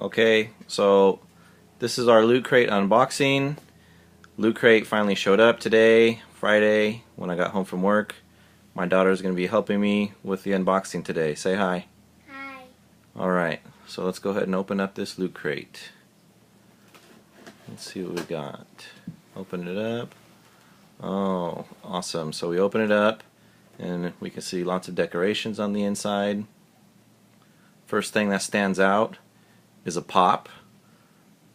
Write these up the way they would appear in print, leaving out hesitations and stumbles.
Okay, so this is our Loot Crate unboxing. Loot Crate finally showed up today, Friday, when I got home from work. My daughter's going to be helping me with the unboxing today. Say hi. Hi. Alright, so let's go ahead and open up this Loot Crate. Let's see what we got. Open it up. Oh, awesome. So we open it up and we can see lots of decorations on the inside. First thing that stands out is a pop.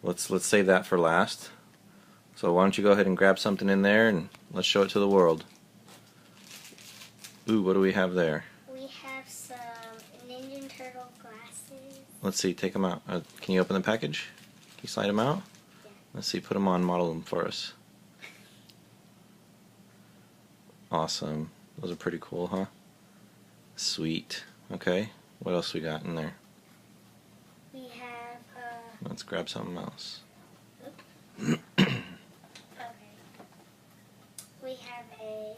Let's save that for last. So why don't you go ahead and grab something in there and let's show it to the world. Ooh, what do we have there? We have some Ninja Turtle glasses. Let's see, take them out. Can you open the package? Can you slide them out? Yeah. Let's see, put them on, model them for us. Awesome. Those are pretty cool, huh? Sweet. Okay, what else we got in there? We have Let's grab something else. okay. We have a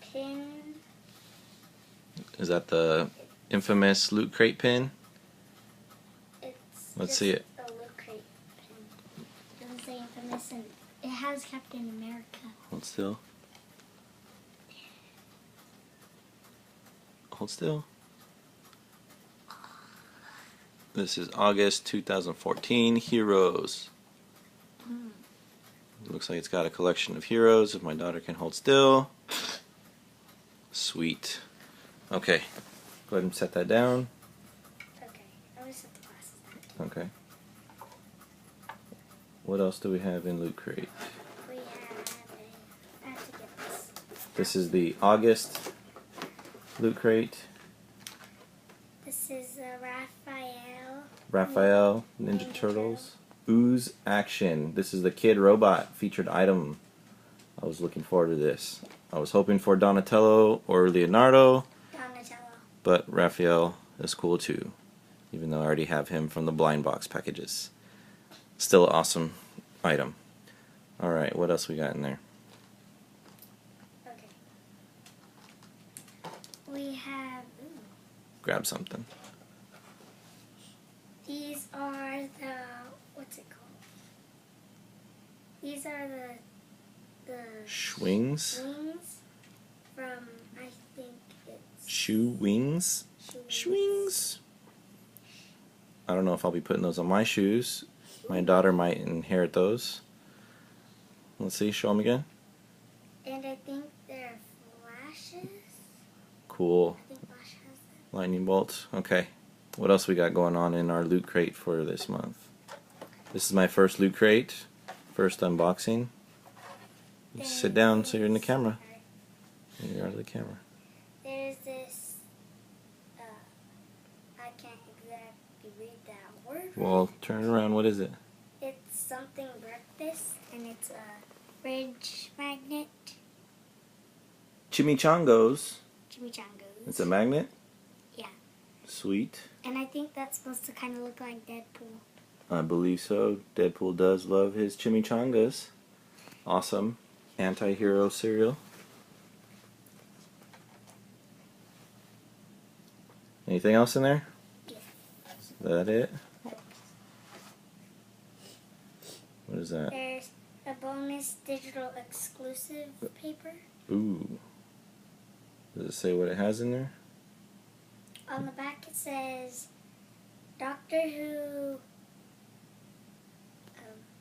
pin. Is that the infamous Loot Crate pin? It's Let's see it. a Loot Crate pin. It doesn't say infamous, and it has Captain America. Hold still. Hold still. This is August 2014 Heroes. Looks like it's got a collection of heroes. If my daughter can hold still. Sweet. Okay. Go ahead and set that down. Okay. I'm gonna set the glasses down. Okay. What else do we have in Loot Crate? We have I have to get this. This is the August Loot Crate. This is Raphael Ninja Turtles. Ooze Action. This is the Kid Robot featured item. I was looking forward to this. I was hoping for Donatello or Leonardo, but Raphael is cool too, even though I already have him from the blind box packages. Still an awesome item. Alright, what else we got in there? Okay. We have Grab something. these are the what's it called? These are the Schwings? wings from I think it's Shoe wings? Schwings? I don't know if I'll be putting those on my shoes. My daughter might inherit those. Let's see, show them again. And I think they're flashes. Cool. I think Flash has them. Lightning bolts. Okay. What else we got going on in our Loot Crate for this month? This is my first Loot Crate. First unboxing. You sit down so you're in the camera. You're out of the camera. There's this I can't exactly read that word. Well, turn it around. What is it? It's something breakfast, and it's a fridge magnet. Chimichangas. Chimichangas. It's a magnet? Yeah. Sweet. And I think that's supposed to kind of look like Deadpool. I believe so. Deadpool does love his chimichangas. Awesome. Anti-hero cereal. Anything else in there? Yeah. Is that it? What is that? There's a bonus digital exclusive paper. Ooh. Does it say what it has in there? On the back it says Doctor Who.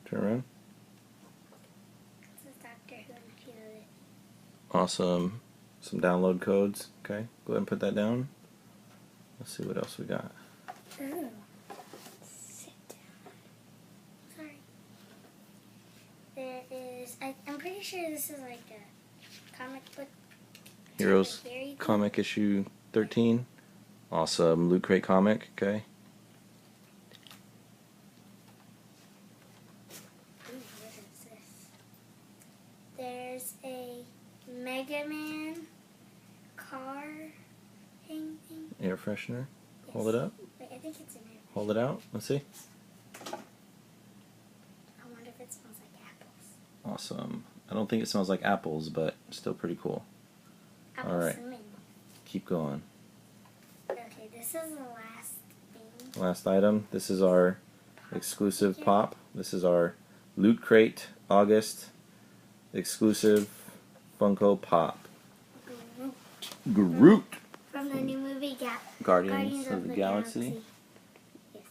Turn around. It says Doctor Who and a few others. Awesome. Some download codes. Okay. Go ahead and put that down. Let's see what else we got. Ooh. Sit down. Sorry. There is. I'm pretty sure this is like a comic book. Heroes Series. comic issue 13. Awesome. Loot Crate comic. Okay. Ooh, what is this? There's a Mega Man car thing. Air freshener. Yes. Hold it up. Wait, I think it's an air. Hold it out. Let's see. I wonder if it smells like apples. Awesome. I don't think it smells like apples, but still pretty cool. Apple All right. cinnamon. Keep going. Okay, this is the last thing Last item. This is our exclusive pop. This is our Loot Crate August exclusive Funko Pop. Groot. From the new movie Guardians of the Galaxy. Yes.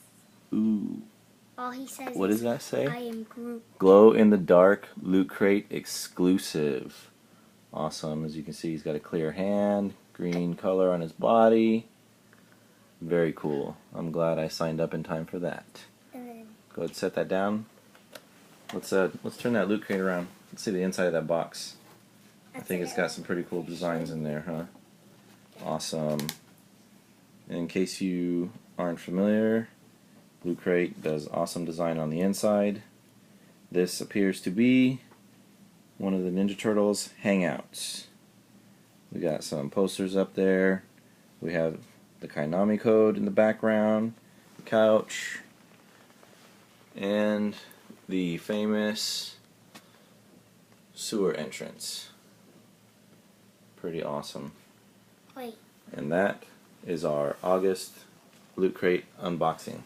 Ooh. All he says What is, does that say? I am Groot. Glow in the dark Loot Crate exclusive. Awesome. As you can see, he's got a clear hand, green color on his body. Very cool. I'm glad I signed up in time for that. And then Go ahead and set that down. Let's turn that Loot Crate around. Let's see the inside of that box. I think it's got some pretty cool designs in there, huh? Awesome. In case you aren't familiar, Loot Crate does awesome design on the inside. This appears to be one of the Ninja Turtles hangouts. We got some posters up there. We have the Kainami code in the background, the couch, and the famous sewer entrance. Pretty awesome. wait. And that is our August Loot Crate unboxing.